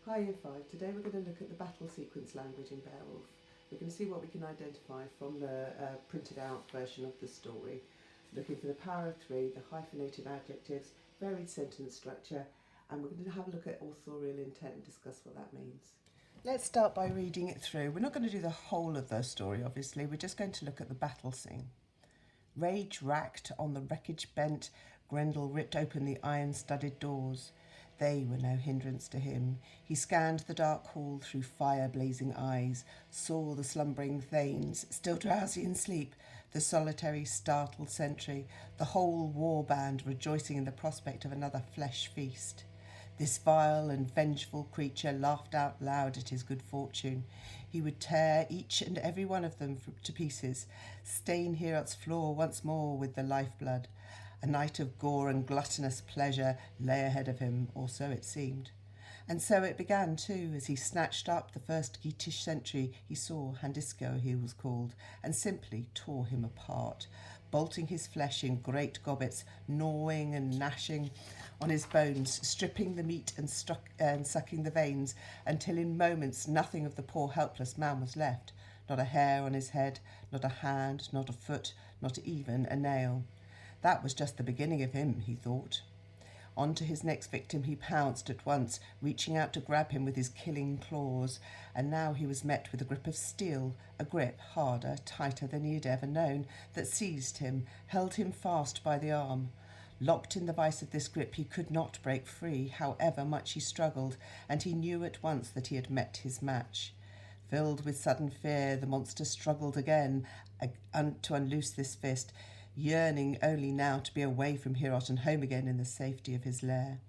Hi Year 5, today we're going to look at the battle sequence language in Beowulf. We're going to see what we can identify from the printed out version of the story. Looking for the power of three, the hyphenated adjectives, varied sentence structure, and we're going to have a look at authorial intent and discuss what that means. Let's start by reading it through. We're not going to do the whole of the story, obviously. We're just going to look at the battle scene. Rage racked, on the wreckage bent, Grendel ripped open the iron-studded doors. They were no hindrance to him. He scanned the dark hall through fire-blazing eyes, saw the slumbering thanes, still drowsy in sleep, the solitary, startled sentry, the whole war band rejoicing in the prospect of another flesh feast. This vile and vengeful creature laughed out loud at his good fortune. He would tear each and every one of them to pieces, stain Heorot's floor once more with the lifeblood. A night of gore and gluttonous pleasure lay ahead of him, or so it seemed. And so it began too, as he snatched up the first Geatish sentry he saw, Handisco he was called, and simply tore him apart, bolting his flesh in great gobbets, gnawing and gnashing on his bones, stripping the meat and sucking the veins, until in moments nothing of the poor helpless man was left, not a hair on his head, not a hand, not a foot, not even a nail. That was just the beginning of him, he thought. On to his next victim he pounced at once, reaching out to grab him with his killing claws, and now he was met with a grip of steel, a grip harder, tighter than he had ever known, that seized him, held him fast by the arm. Locked in the vice of this grip, he could not break free, however much he struggled, and he knew at once that he had met his match. Filled with sudden fear, the monster struggled again to unloose this fist, yearning only now to be away from Heorot and home again in the safety of his lair.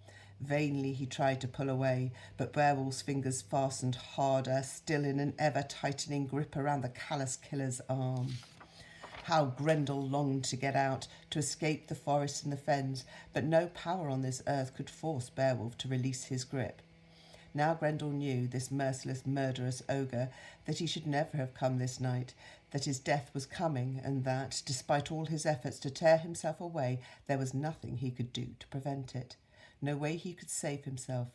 Vainly he tried to pull away, but Beowulf's fingers fastened harder, still in an ever-tightening grip around the callous killer's arm. How Grendel longed to get out, to escape the forest and the fens, but no power on this earth could force Beowulf to release his grip. Now Grendel knew, this merciless, murderous ogre, that he should never have come this night, that his death was coming, and that, despite all his efforts to tear himself away, there was nothing he could do to prevent it. No way he could save himself.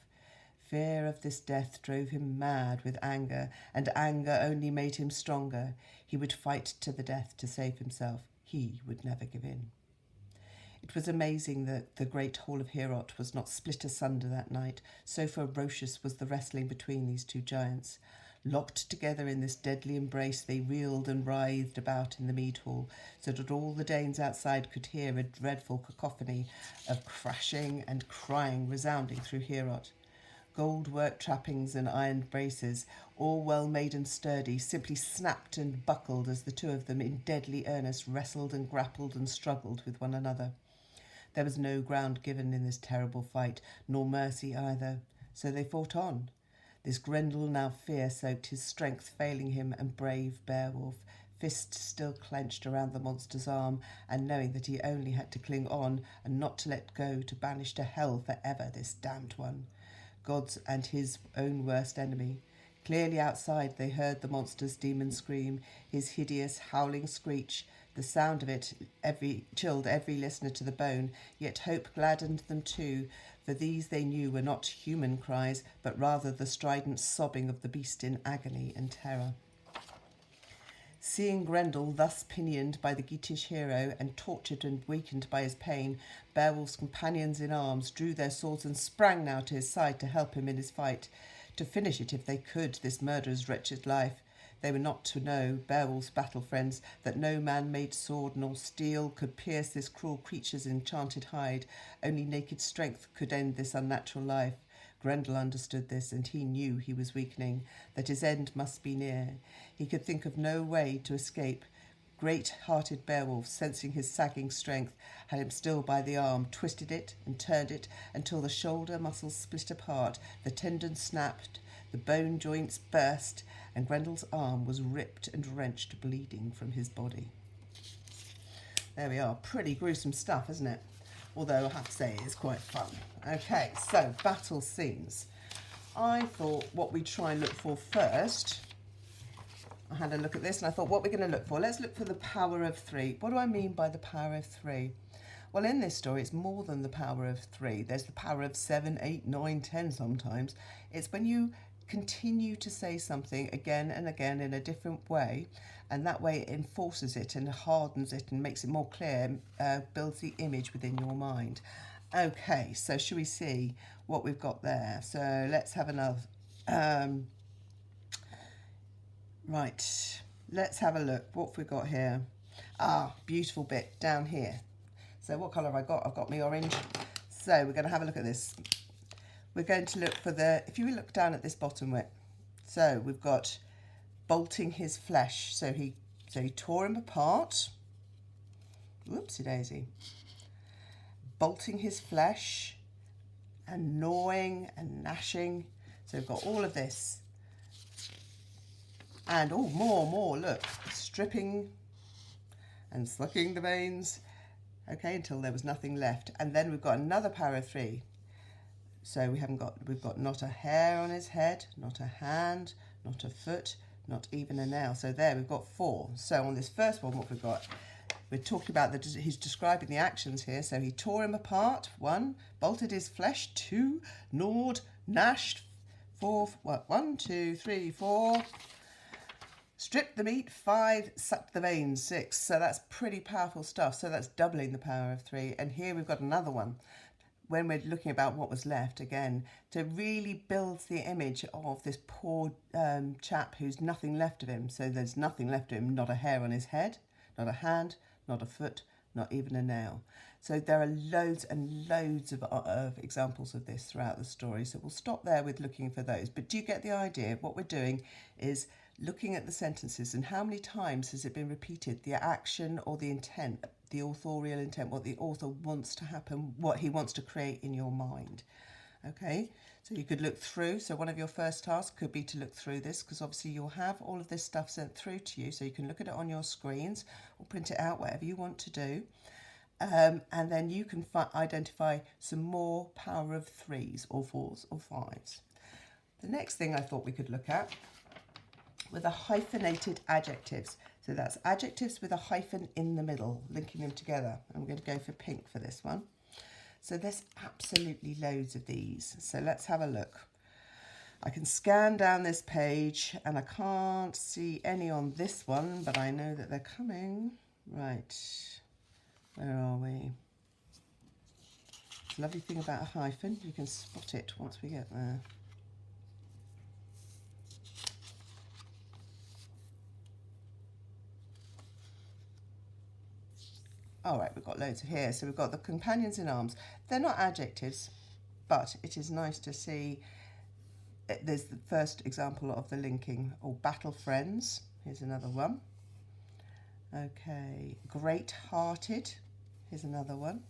Fear of this death drove him mad with anger, and anger only made him stronger. He would fight to the death to save himself. He would never give in. It was amazing that the great hall of Heorot was not split asunder that night, so ferocious was the wrestling between these two giants. Locked together in this deadly embrace, they reeled and writhed about in the mead hall, so that all the Danes outside could hear a dreadful cacophony of crashing and crying resounding through Heorot. Gold-work trappings and iron braces, all well made and sturdy, simply snapped and buckled as the two of them in deadly earnest wrestled and grappled and struggled with one another. There was no ground given in this terrible fight, nor mercy either, so they fought on. This Grendel, now fear-soaked, his strength failing him, and brave Beowulf, fist still clenched around the monster's arm, and knowing that he only had to cling on and not to let go, to banish to hell for ever this damned one, God's and his own worst enemy. Clearly outside they heard the monster's demon scream, his hideous howling screech. The sound of it chilled every listener to the bone, yet hope gladdened them too, for these they knew were not human cries, but rather the strident sobbing of the beast in agony and terror. Seeing Grendel thus pinioned by the Geatish hero and tortured and weakened by his pain, Beowulf's companions in arms drew their swords and sprang now to his side to help him in his fight, to finish it if they could, this murderer's wretched life. They were not to know, Beowulf's battle friends, that no man-made sword nor steel could pierce this cruel creature's enchanted hide. Only naked strength could end this unnatural life. Grendel understood this, and he knew he was weakening, that his end must be near. He could think of no way to escape. Great-hearted Beowulf, sensing his sagging strength, had him still by the arm, twisted it and turned it until the shoulder muscles split apart, the tendons snapped, the bone joints burst, and Grendel's arm was ripped and wrenched, bleeding from his body. There we are. Pretty gruesome stuff, isn't it? Although I have to say it's quite fun. Okay, so battle scenes. I thought what we'd try and look for first, I had a look at this and I thought what we're going to look for. Let's look for the power of three. What do I mean by the power of three? Well, in this story, it's more than the power of 3. There's the power of 7, 8, 9, 10 sometimes. It's when you continue to say something again and again in a different way, and that way it enforces it and hardens it and makes it more clear, builds the image within your mind. Okay, so should we see what we've got there? So let's have another. Right, let's have a look. What have we got here? Ah, beautiful bit down here. So what colour have I got? I've got my orange. So we're going to have a look at this. We're going to look for the, if you look down at this bottom bit, so we've got bolting his flesh. So he tore him apart. Whoopsie daisy. Bolting his flesh and gnawing and gnashing. So we've got all of this. And oh, more, look, stripping and sucking the veins. Okay, until there was nothing left. And then we've got another power of 3. So we've got not a hair on his head, not a hand, not a foot, not even a nail. So there, we've got 4. So on this first one, what we've got, we're talking about he's describing the actions here. So he tore him apart, 1, bolted his flesh, 2, gnawed, gnashed, 4, 1, 2, 3, 4. Stripped the meat, 5, sucked the veins, 6. So that's pretty powerful stuff. So that's doubling the power of 3. And here we've got another one. When we're looking about what was left, again, to really build the image of this poor chap who's nothing left of him. So there's nothing left of him, not a hair on his head, not a hand, not a foot, not even a nail. So there are loads and loads of examples of this throughout the story. So we'll stop there with looking for those. But do you get the idea? What we're doing is looking at the sentences and how many times has it been repeated, the action or the intent, the authorial intent, what the author wants to happen, what he wants to create in your mind. Okay, so you could look through. So one of your first tasks could be to look through this, because obviously you'll have all of this stuff sent through to you, so you can look at it on your screens or print it out, whatever you want to do. And then you can identify some more power of 3s or 4s or 5s. The next thing I thought we could look at were the hyphenated adjectives. So that's adjectives with a hyphen in the middle, linking them together. I'm going to go for pink for this one. So there's absolutely loads of these. So let's have a look. I can scan down this page and I can't see any on this one, but I know that they're coming. Right, where are we? The lovely thing about a hyphen, you can spot it once we get there. All right, we've got loads here. So we've got the companions in arms. They're not adjectives, but it is nice to see. There's the first example of the linking. Or battle friends. Here's another one. Okay, great-hearted. Here's another one.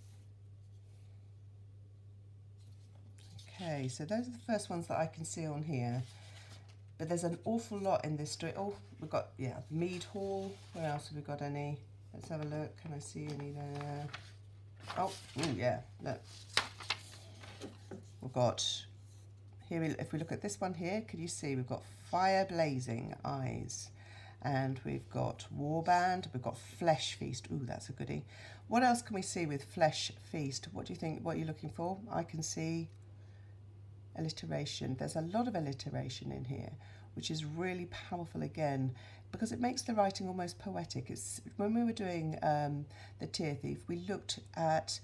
Okay, so those are the first ones that I can see on here. But there's an awful lot in this story. Oh, we've got, Mead Hall. Where else have we got any? Let's have a look. Can I see any there? Oh, yeah, look. We've got, here, if we look at this one here, can you see we've got fire blazing eyes. And we've got warband, we've got flesh feast. Ooh, that's a goodie. What else can we see with flesh feast? What do you think, what are you looking for? I can see alliteration. There's a lot of alliteration in here, which is really powerful again, because it makes the writing almost poetic. It's when we were doing the Tear Thief, we looked at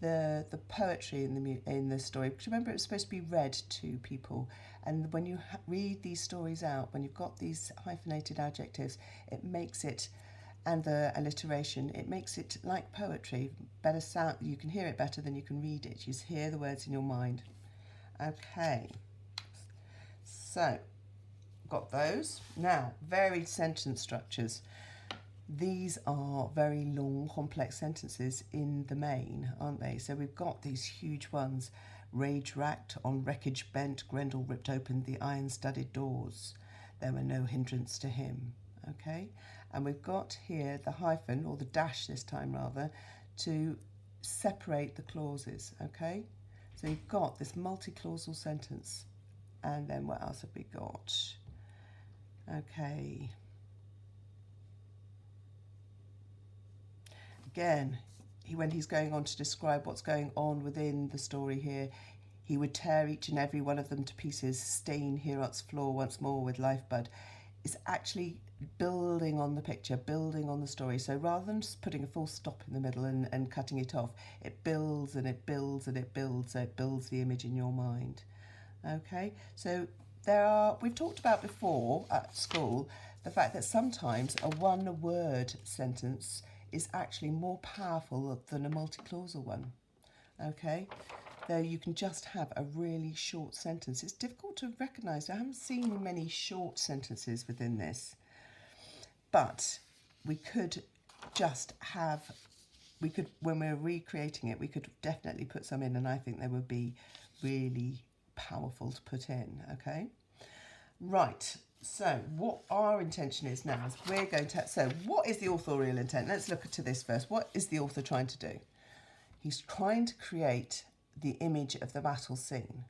the poetry in the story, because remember it was supposed to be read to people, and when you read these stories out, when you've got these hyphenated adjectives, it makes it, and the alliteration, it makes it like poetry, better sound. You can hear it better than you can read it. You hear the words in your mind. Okay, so got those. Now, varied sentence structures. These are very long, complex sentences in the main, aren't they? So we've got these huge ones. Rage racked, on wreckage bent, Grendel ripped open the iron-studded doors. There were no hindrance to him. Okay? And we've got here the hyphen, or the dash this time rather, to separate the clauses. Okay? So you've got this multi-clausal sentence. And then what else have we got? Okay. Again, when he's going on to describe what's going on within the story here, he would tear each and every one of them to pieces, stain Heorot's floor once more with lifeblood. It's actually building on the picture, building on the story. So rather than just putting a full stop in the middle and cutting it off, it builds and it builds and it builds, so it builds the image in your mind. Okay, so we've talked about before at school the fact that sometimes a one-word sentence is actually more powerful than a multi-clausal one. Okay, though you can just have a really short sentence. It's difficult to recognise. I haven't seen many short sentences within this, but we could just have, when we're recreating it, we could definitely put some in, and I think they would be really powerful to put in. Okay, right, so what our intention is now is we're going to, so what is the authorial intent? Let's look to this first. What is the author trying to do? He's trying to create the image of the battle scene.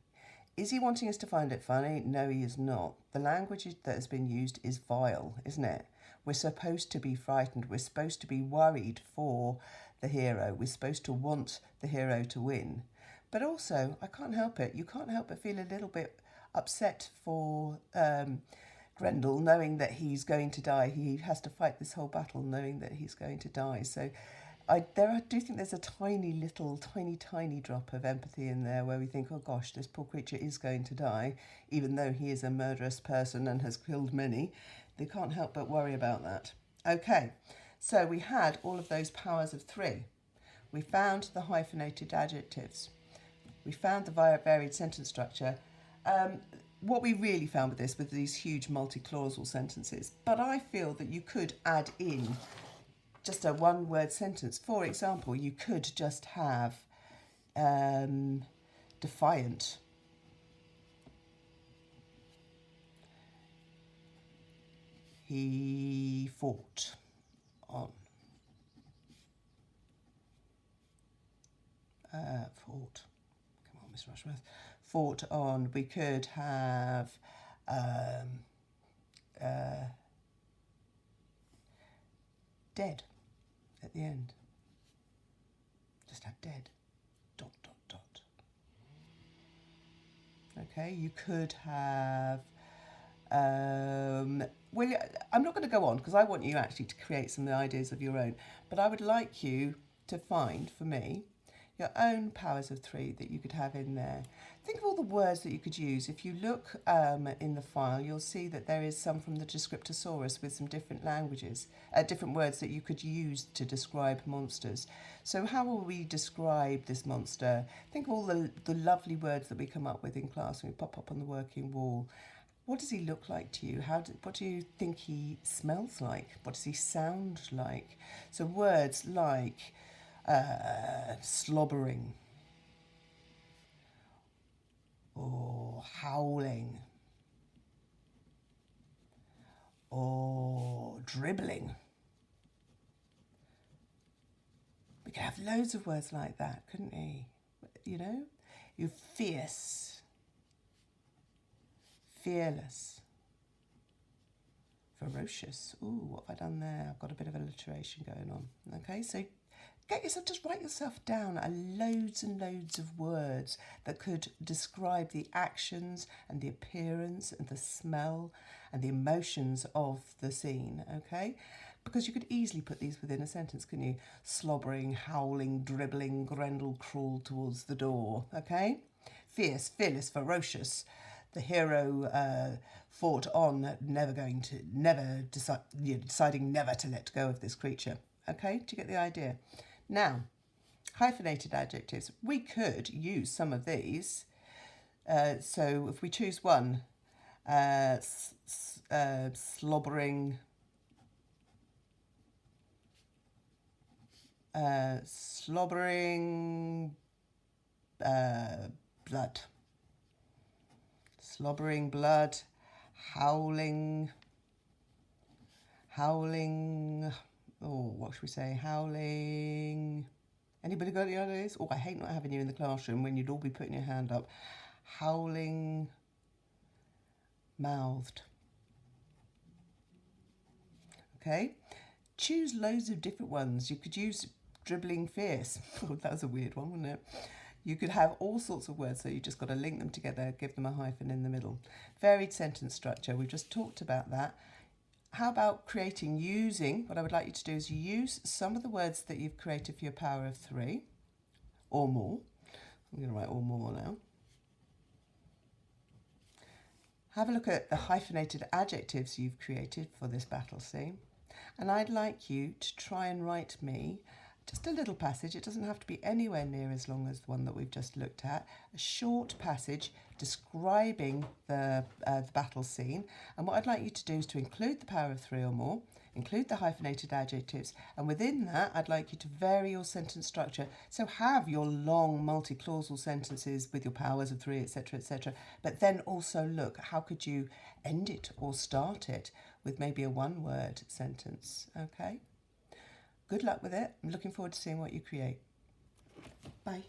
Is he wanting us to find it funny? No, he is not. The language that has been used is vile, isn't it? We're supposed to be frightened. We're supposed to be worried for the hero. We're supposed to want the hero to win. But also, I can't help it. You can't help but feel a little bit upset for Grendel, knowing that he's going to die. He has to fight this whole battle knowing that he's going to die. So I do think there's a tiny drop of empathy in there where we think, oh gosh, this poor creature is going to die, even though he is a murderous person and has killed many. They can't help but worry about that. Okay, so we had all of those powers of three. We found the hyphenated adjectives. We found the varied sentence structure. What we really found with these huge multi-clausal sentences, but I feel that you could add in just a one-word sentence. For example, you could just have defiant. He fought on. Fought. Come on, Miss Rushworth. Fought on. We could have dead at the end. Just have dead. ... Okay, you could have well, I'm not going to go on because I want you actually to create some ideas of your own, but I would like you to find for me your own powers of three that you could have in there. Think of all the words that you could use. If you look in the file, you'll see that there is some from the Descriptosaurus with some different languages, different words that you could use to describe monsters. So how will we describe this monster? Think of all the lovely words that we come up with in class and we pop up on the working wall. What does he look like to you? What do you think he smells like? What does he sound like? So words like slobbering, or howling, or dribbling. We could have loads of words like that, couldn't we? You know, you're fierce, fearless, ferocious. Ooh, what have I done there? I've got a bit of alliteration going on. Okay, so just write yourself down loads and loads of words that could describe the actions and the appearance and the smell and the emotions of the scene, okay? Because you could easily put these within a sentence, couldn't you? Slobbering, howling, dribbling, Grendel crawled towards the door, okay? Fierce, fearless, ferocious. The hero fought on, deciding never to let go of this creature. Okay, do you get the idea? Now, hyphenated adjectives. We could use some of these. So if we choose one, slobbering, blood. Slobbering blood, howling, oh, what should we say? Howling. Anybody got any ideas? Oh, I hate not having you in the classroom when you'd all be putting your hand up. Howling, mouthed. Okay. Choose loads of different ones. You could use dribbling fierce. That was a weird one, wasn't it? You could have all sorts of words, so you just got to link them together, give them a hyphen in the middle. Varied sentence structure, we've just talked about that. How about using, what I would like you to do is use some of the words that you've created for your power of 3 or more. I'm going to write or more now. Have a look at the hyphenated adjectives you've created for this battle scene. And I'd like you to try and write me just a little passage. It doesn't have to be anywhere near as long as the one that we've just looked at. A short passage describing the battle scene. And what I'd like you to do is to include the power of 3 or more, include the hyphenated adjectives, and within that I'd like you to vary your sentence structure. So have your long multi-clausal sentences with your powers of 3, etc., etc. But then also look, how could you end it or start it with maybe a one-word sentence, okay? Good luck with it. I'm looking forward to seeing what you create. Bye.